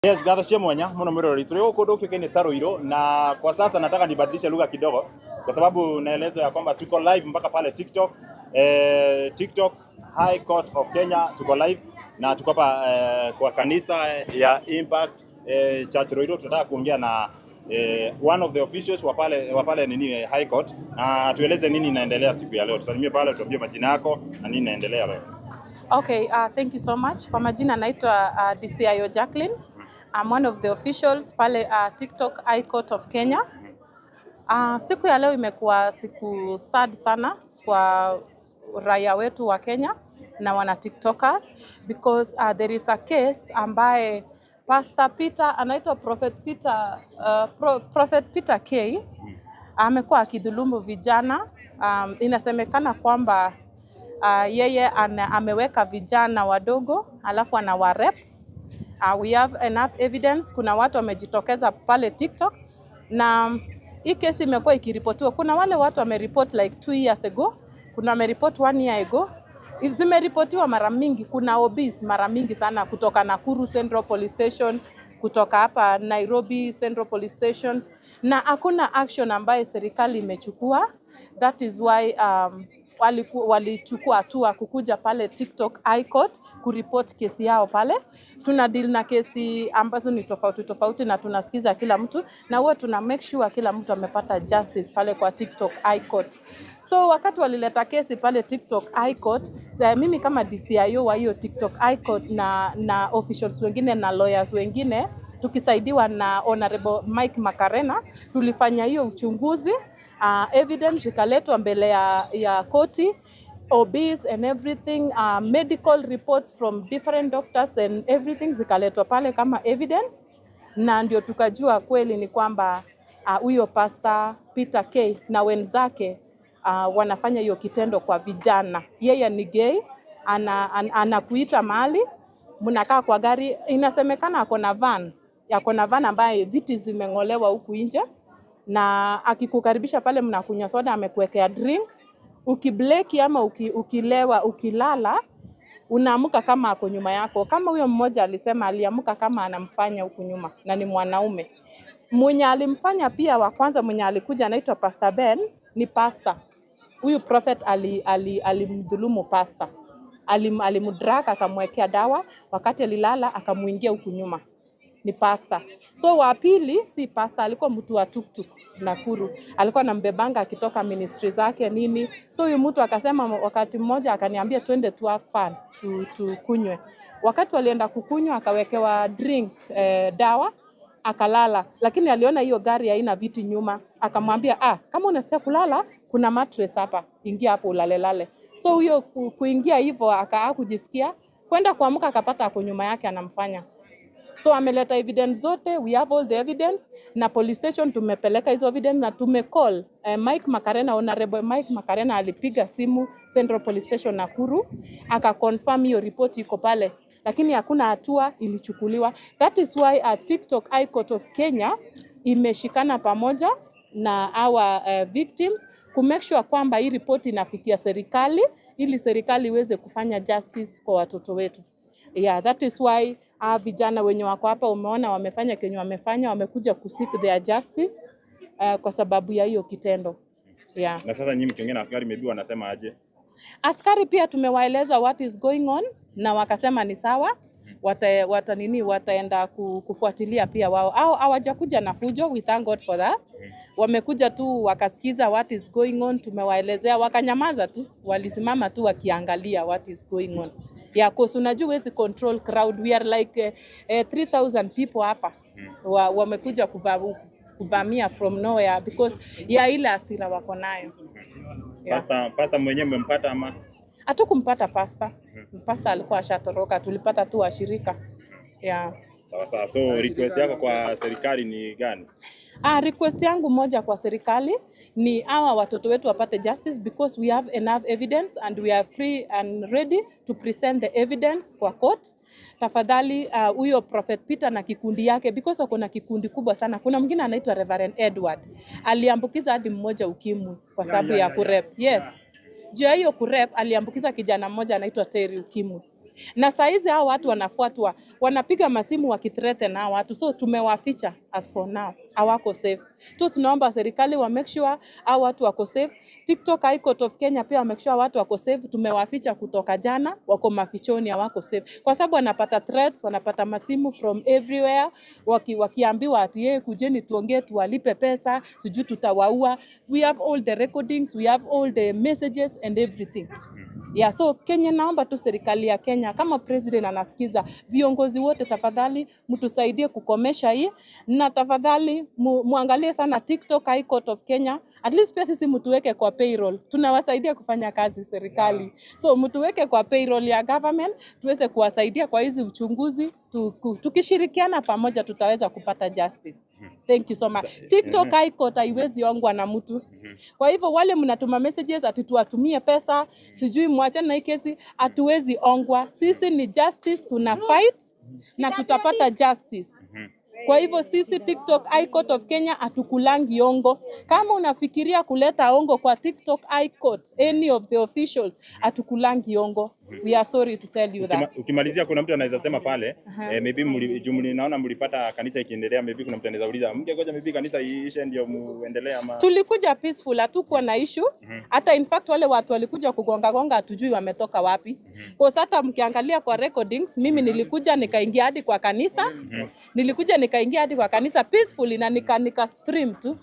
Yes, gatho mwanya muno mwirori tuli huko ndio kile Taruiro, na kwa sasa nataka nibadilishe lugha kidogo kwa sababu naeleza ya kwamba tuko live mpaka pale TikTok. TikTok High Court of Kenya tuko live na tuko hapa kwa kanisa ya Impact Church Ruiro. Tunataka kuongea na one of the officials wa pale nini High Court, na tueleze nini inaendelea siku ya leo. Tusalimie pale, tuambie majina yako na nini inaendelea leo. Okay, thank you so much. Kwa majina naitwa DCIO Jacqueline. I'm one of the officials pale TikTok High Court of Kenya. Siku ya leo imekuwa siku sad sana kwa raia wetu wa Kenya na wana TikTokers because there is a case ambaye Pastor Peter anaitwa Prophet Peter K amekuwa akidhulumu vijana. Inasemekana kwamba yeye ameweka vijana wadogo alafu anawarep. We have enough evidence. Kuna watu wamejitokeza pale TikTok na hii kesi imekuwa ikiripotiwa. Kuna wale watu wameripoti like 2 years ago, kuna wameripoti 1 year ago. Zimeripotiwa mara mingi. Kuna OBs mara mingi sana kutoka Nakuru Central Police Station, kutoka hapa Nairobi Central Police Stations, na hakuna action ambayo serikali imechukua. That is why walichukua hatua kukuja pale TikTok High Court kuripoti kesi yao pale. Tuna deal na kesi ambazo ni tofauti na tunasikiza kila mtu, na huwa tuna make sure kila mtu amepata justice pale kwa TikTok High Court. So wakati walileta kesi pale TikTok High Court, mimi kama DCIO wa hiyo TikTok High Court na officials wengine na lawyers wengine tukisaidiwa na Honorable Mike Makarena tulifanya hiyo uchunguzi. Evidence ikaletwa mbele ya koti, OBs and everything, medical reports from different doctors and everything zikaletwa pale kama evidence, na ndio tukajua kweli ni kwamba huyo Pastor Peter K na wenzake wanafanya hiyo kitendo kwa vijana. Yeye ni gay, anakuita mahali mnakaa kwa gari, inasemekana ako na van ambaye viti zimeng'olewa huku nje, na akikukaribisha pale mnakunywa soda, amekuwekea drink. Ukibleki ama ukilewa ukilala, unaamka kama ako nyuma yako. Kama huyo mmoja alisema aliamka kama anamfanya huku nyuma na ni mwanaume. Mwenye alimfanya pia wa kwanza mwenye alikuja anaitwa Pastor Ben, ni pastor. Huyu prophet alimdhulumu pastor. Alimdraga akamwekea dawa, wakati alilala akamuingia huku nyuma. Ni pastor. So wa pili si pastor, alikuwa mtu wa tuktuk Nakuru. Alikuwa anambebanga akitoka ministry zake nini. So huyu mtu akasema wakati mmoja akaniambia twende tu have fun, tukunywe. Wakati walienda kukunywa akawekewa drink, dawa, akalala. Lakini aliona hiyo gari haina viti nyuma. Akamwambia kama unasikia kulala kuna mattress hapa, ingia hapo ulalelale. So huyo kuingia hivyo akakujisikia, kwenda kuamka akapata ako nyuma yake anamfanya. So ameleta evidence zote, we have all the evidence, na police station tumepeleka hizo evidence na tumecall Mike Makarena, Honorable Mike Makarena alipiga simu Central Police Station Nakuru, akaconfirm hiyo report iko pale, lakini hakuna hatua ilichukuliwa. That is why TikTok High Court of Kenya imeshikana pamoja na our victims ku make sure kwamba hii report inafikia serikali ili serikali iweze kufanya justice kwa watoto wetu. Yeah, that is why vijana wenye wako hapa umeona wamefanya kenye wamefanya, wamekuja kuseek their justice kwa sababu ya hiyo kitendo. Yeah. Na sasa nyinyi mkiongea na askari maybe wanasema aje? Askari pia tumewaeleza what is going on na wakasema ni sawa. Wataenda kufuatilia pia wao. Au hawajakuja na fujo, we thank God for that. Wamekuja tu wakasikiza what is going on, tumewaelezea wakanyamaza tu, walisimama tu wakiangalia what is going on. Yeah, cause unajua huwezi control crowd. We are like 3,000 people hapa. Wamekuja kuvamia from nowhere because ya ile hasira wako nayo. Yeah. Pastor mwenyewe mmempata ama? Hatukumpata pastor. Pastor alikuwa ashatoroka, tulipata tu washirika. Yeah. Sawa. So request yako kwa serikali ni gani? Request yangu moja kwa serikali ni hawa watoto wetu wapate justice because we have enough evidence and we are free and ready to present the evidence kwa court. Tafadhali huyo Prophet Peter na kikundi yake, because wako na kikundi kubwa sana. Kuna mwingine anaitwa Reverend Edward. Aliambukiza hadi mmoja ukimwi kwa sababu ya kurep. Yes. Juu ya hiyo kurep aliambukiza kijana mmoja anaitwa Terry ukimwi. Na saizi hao watu wanafuatwa, wanapiga masimu wakithreaten na watu, so tumewaficha as for now, hawako safe. Tunaomba serikali wa make sure hao watu wako safe. TikTok High Court of Kenya pia make sure watu wako safe. Tumewaficha kutoka jana, wako mafichoni, hawako safe kwa sababu wanapata threats, wanapata masimu from everywhere, wakiambiwa ati yeye kujeni tuongee tuwalipe pesa, sijui tutawaua. We have all the recordings, we have all the messages and everything. Yeah, so Kenya, naomba tu serikali ya Kenya kama president anasikiza, viongozi wote tafadhali mtusaidie kukomesha hii, na tafadhali muangalie sana TikTok High Court of Kenya. At least pia sisi mtuweke kwa payroll, tunawasaidia kufanya kazi serikali, so mtuweke kwa payroll ya government tuweze kuwasaidia kwa hizi uchunguzi. Tukishirikiana pamoja tutaweza kupata justice. Thank you so much. TikTok High Court haiwezi ongwa na mtu. Kwa hivyo wale mnatuma messages ati tuwatumie pesa, sijui muachane na hii kesi, hatuwezi ongwa. Sisi ni justice, tuna fight na tutapata justice. Kwa hivyo sisi TikTok High Court of Kenya hatukulangi ongo. Kama unafikiria kuleta ongo kwa TikTok High Court, any of the officials, hatukulangi ongo. We are sorry to tell you that. Ukimalizia kuna mtu anaweza sema pale, maybe naona mlipata kanisa ikiendelea, maybe kuna mtu anaweza uliza, mngegoja maybe kanisa iishe ndio muendelee ama? Tulikuja peaceful, hatukuwa na issue. Hata in fact wale watu walikuja kugonga hatujui wametoka wapi. Kwa sababu hata mkiangalia kwa recordings, mimi nilikuja nikaingia hadi kwa kanisa. Nikaingia hadi kwa kanisa peacefully na nika stream tu.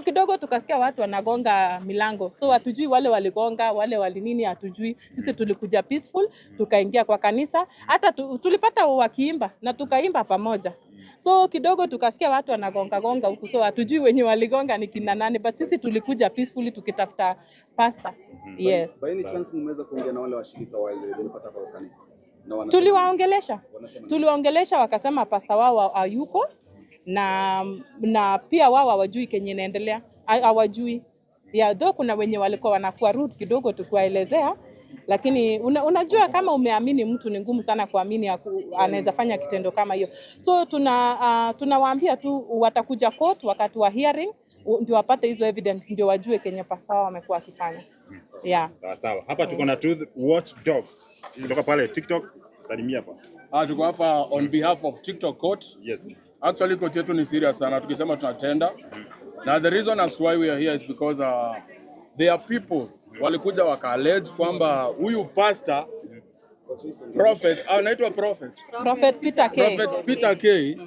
Kidogo tukasikia watu wanagonga milango. So hatujui wale waligonga, wale walinini hatujui. Sisi tulikuja peaceful, tukaingia kwa kanisa. Hata tulipata wakiimba na tukaimba pamoja. So kidogo tukasikia watu wanagonga huku. So hatujui wenye waligonga ni kina nani, but sisi tulikuja peacefully tukitafuta pastor. Yes. By any chance mmeweza kuongea na wale washirika wale walipata kwa kanisa? Tuliwaongelesha wakasema pastor wao hayuko. Na pia wao hawajui kenye inaendelea, hawajui. Though kuna wenye walikuwa wanakuwa rude kidogo tukiwaelezea, lakini unajua kama umeamini mtu ni ngumu sana kuamini anaweza fanya kitendo kama hiyo. So tunawaambia tu watakuja court wakati wa hearing ndio wapate hizo evidence, ndio wajue kenye pastor wao amekuwa akifanya. Yeah. Sawa. Hapa tuko na Truth Watchdog kutoka pale TikTok. Salimia hapa. Tuko hapa on behalf of TikTok court. Yes. Actually court yetu ni serious sana, tukisema tunatenda. Now the reason as why we are here is because there are people walikuja waka-allege kwamba huyu pastor prophet, anaitwa prophet Peter K.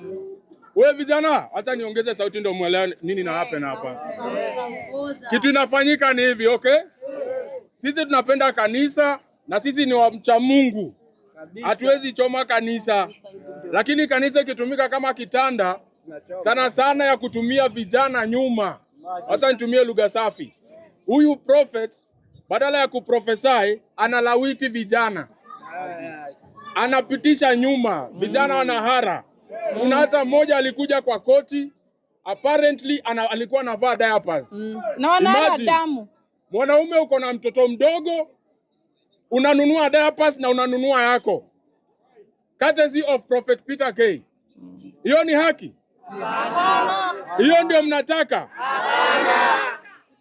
Wewe vijana, acha niongeze sauti ndio muelewe nini na happen hapa. Kitu inafanyika ni hivi, okay? Sisi tunapenda kanisa na sisi ni wamcha Mungu. Hatuwezi choma kanisa. Lakini kanisa ikitumika kama kitanda sana ya kutumia vijana nyuma. Acha nitumie lugha safi. Huyu prophet badala ya kuprofesai analawiti vijana. Anapitisha nyuma, vijana wanahara. Kuna hata mmoja alikuja kwa koti, apparently alikuwa anavaa diapers. Na wanahara damu. Mwanaume uko na mtoto mdogo, unanunua diapers na unanunua yako. Courtesy of Prophet Peter K. Hiyo ni haki? Hiyo ndio mnataka?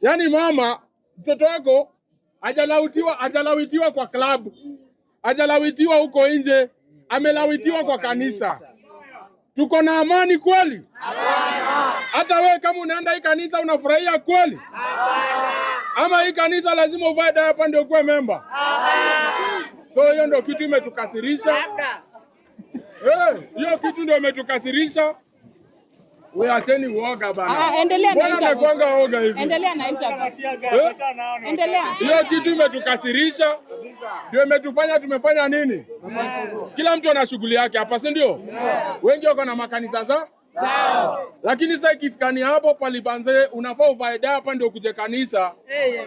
Yaani mama, mtoto wako hajalawitiwa kwa club, hajalawitiwa huko nje, amelawitiwa kwa kanisa. Tuko na amani kweli? Hata wewe kama unaenda hii kanisa unafurahia kweli? Ama hii kanisa lazima uvae diaper ndio kuwe member? So hiyo ndio kitu imetukasirisha. Hiyo kitu ndio imetukasirisha. Wewe acheni uoga bana. Endelea na interview. Bwana anakuanga oga hivi. Endelea na interview. Endelea. Hiyo kitu imetukasirisha. Ndio imetufanya tumefanya nini? Kila mtu ana shughuli yake hapa, si ndio? Wengi wako na makanisa zao. Lakini sasa ikifikania hapo palibanze unafaa uvae hapa ndio kuje kanisa.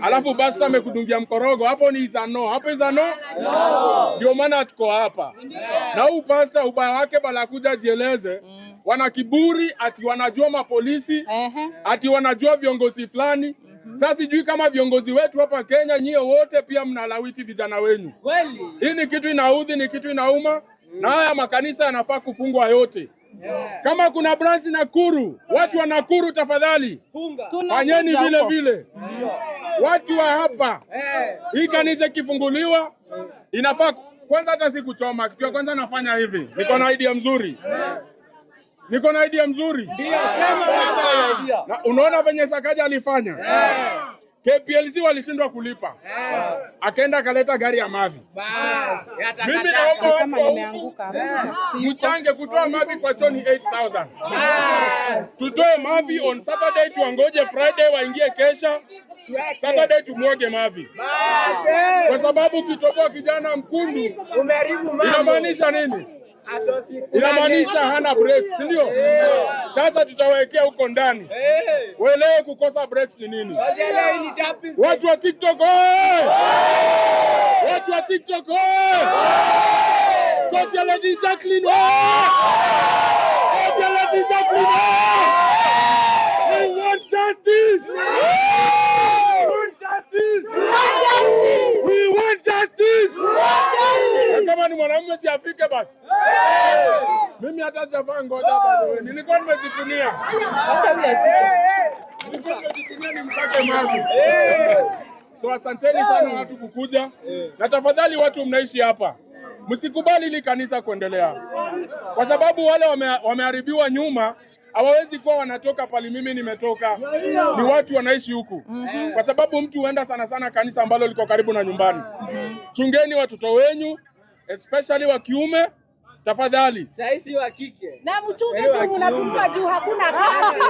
Alafu basta amekudungia mkorogo, hapo ni izano. Hapo izano? Ndio maana tuko hapa. Na huyu pasta ubaya wake bala kuja jieleze. Wana kiburi ati wanajua mapolisi, ati wanajua viongozi fulani. Sasa sijui kama viongozi wetu hapa Kenya nyie wote pia mnalawiti vijana wenu. Hii ni kitu inaudhi, ni kitu inauma. Na haya makanisa yanafaa kufungwa yote. Kama kuna branch Nakuru, watu wa Nakuru tafadhali, fanyeni vile vile. Watu wa hapa, hii kanisa kifunguliwa, inafaa kwanza hata si kuchoma. Kitu ya kwanza nafanya hivi. Niko na idea mzuri. Niko na idea mzuri. Ndio, sema baba. Na unaona venye Sakaja alifanya? KPLC walishindwa kulipa. Akaenda akaleta gari ya mavi. Bas, Mimi naomba Kama nimeanguka. mchange kutoa mavi kwa choni 8,000. Tutoe mavi on Saturday, tuangoje Friday waingie kesha. Saturday tumwage mavi. Kwa sababu kitoboa kijana mkundu umeharibu mambo. inamaanisha nini? Inamaanisha hana brakes, si ndio? Sasa tutawekea huko ndani. Uelewe kukosa brakes ni nini? Watu wa TikTok oye! Watu wa TikTok oye! Koti ya Lady Jacqueline oye! Koti ya Lady Jacqueline oye! We want justice! We want justice! We want justice! Kama ni mwanamume si afike basi. Mimi hata sijavaa ngoja bado. Nilikuwa nimejifunia. Acha huyu ashike. Nilikuwa nimejifunia nimtake maji. So asanteni sana watu kukuja. Na tafadhali watu mnaishi hapa, msikubali hili kanisa kuendelea. Kwa sababu wale wameharibiwa nyuma hawawezi kuwa wanatoka pali mimi nimetoka. Ni watu wanaishi huku. Kwa sababu mtu huenda sana sana kanisa ambalo liko karibu na nyumbani. Chungeni watoto wenyu, especially wa kiume, tafadhali. Saisi wa kike. Na mchunge tu mnatumwa juu hakuna kazi.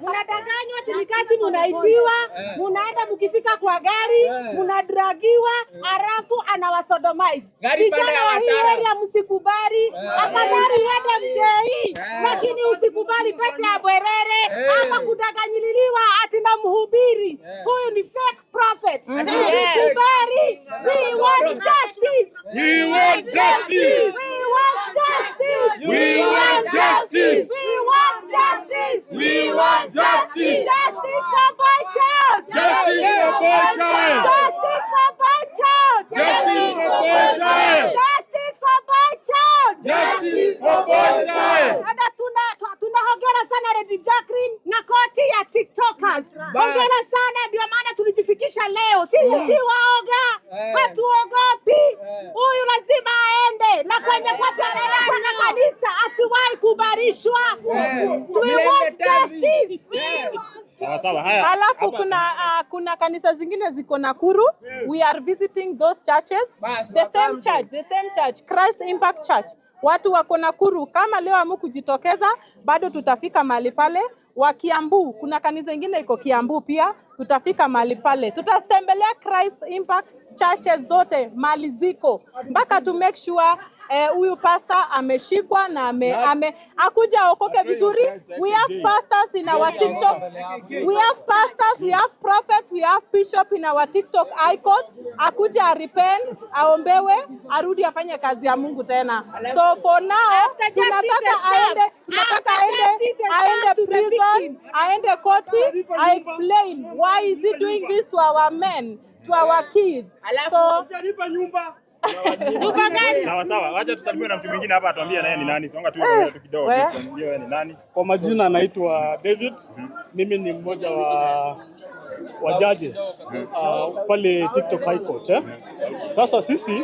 Mnadanganywa ati kazi mnaitiwa, mnaenda mkifika kwa gari, mnadragiwa, alafu anawasodomize. Vijana wa hii area msikubali, afadhali uende mjei, lakini usikubali pesa ya bwerere ama kudanganyiliwa ati na mhubiri. Huyu ni fake prophet. Usikubali. We want justice. We want justice. We want justice. We want justice. We want justice. We want justice. Justice for boy child. Justice for boy child. Justice for boy child. Justice for boy child. Justice for boy child. Justice for boy child. Hata tunahongera sana Lady Jacqueline na koti ya TikTokers. Hongera sana, ndio maana tulijifikisha leo. Sisi si waoga. Hatuogopi. Huyu lazima aende na kwenye koti anaenda kwenye kanisa asiwahi kubarishwa. We want justice. Sawa sawa, haya. Alafu kuna kanisa zingine ziko Nakuru. We are visiting those churches. The same church, Christ Impact Church. Watu wako Nakuru, kama leo hamkujitokeza bado tutafika mahali pale. Wa Kiambu, kuna kanisa ingine iko Kiambu pia, tutafika mahali pale. Tutatembelea Christ Impact churches zote mali ziko mpaka to make sure huyu pastor ameshikwa na akuja aokoke vizuri. We have pastors in our TikTok. We have pastors, we have prophets, we have bishop in our TikTok icon. Akuja repent, aombewe, arudi afanye kazi ya Mungu tena. So for now, tunataka aende prison, aende koti, I explain why is he doing this to our men, to our kids. So Sawa sawa, wacha tusalimiwe na mtu mwingine hapa atuambie naye ni nani. Songa tu kidogo, tuambie wewe ni nani. Kwa majina naitwa David. Mimi ni mmoja wa judges pale TikTok High Court. Sasa sisi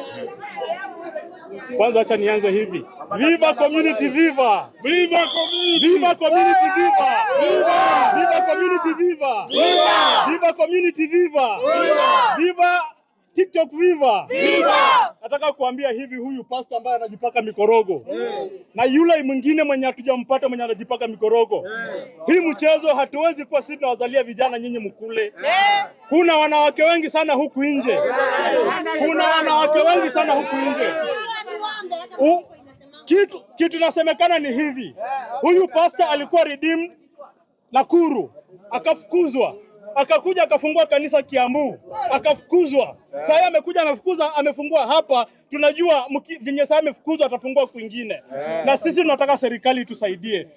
kwanza acha nianze hivi. Viva community, viva! Viva community! Viva community, viva! Viva! Viva community, viva! Viva! Viva community, viva! Viva! Viva TikTok, viva! Viva! Nataka kuambia hivi, huyu pastor ambaye anajipaka mikorogo na yule mwingine mwenye hatujampata mwenye anajipaka mikorogo, hii mchezo hatuwezi kuwa sisi tunawazalia vijana nyinyi mkule. Kuna wanawake wengi sana huku nje. Kuna wanawake wengi sana huku nje. Kitu nasemekana ni hivi. Huyu pastor alikuwa redeemed Nakuru, akafukuzwa. Akakuja akafungua kanisa Kiambu, akafukuzwa. Sasa amekuja amefungua hapa, tunajua vinye sasa amefukuzwa atafungua kwingine. Na sisi tunataka serikali tusaidie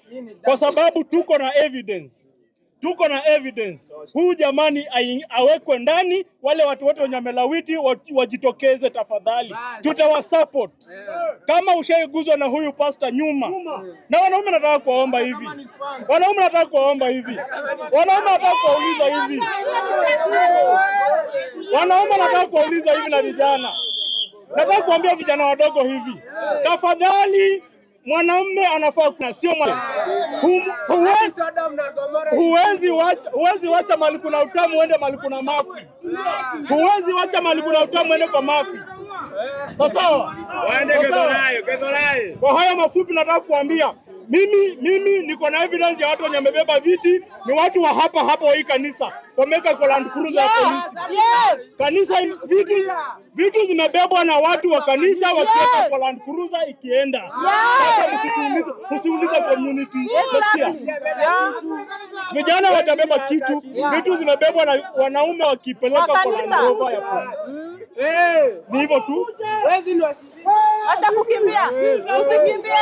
kwa sababu tuko na evidence. Tuko na evidence. Huyu jamani awekwe ndani, wale watu wote wenye wamelawiti wajitokeze tafadhali. Tutawasupport. Kama ushaiguzwa na huyu pastor nyuma. Na wanaume nataka kuwaomba hivi. Wanaume nataka kuuliza hivi. Wanaume nataka kuuliza hivi na vijana. nataka kuambia vijana wadogo hivi, tafadhali, mwanamume anafaa kuna sio huwezi wacha mali kuna utamu uende mali kuna mafi. Huwezi wacha mali kuna utamu uende kwa mafi. Sawa? Waende Githurai. Kwa haya mafupi nataka kuambia mimi niko na evidence ya watu wenye wamebeba viti, ni watu wa hapa hii kanisa. Wameka kwa Land Cruiser ya polisi. Kanisa vitu zimebebwa na watu wa kanisa wakiweka kwa Land Cruiser ikienda. Sasa msiulize community. Nasikia. Vijana watabeba kitu, vitu zimebebwa na wanaume wakipeleka kwa Land Rover ya polisi. Ni hivyo tu. Hata kukimbia. Usikimbie.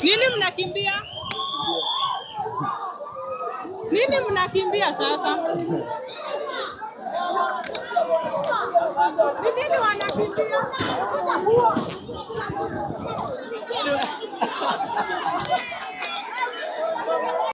Nini mnakimbia? Nini mnakimbia sasa? Nini wanakimbia?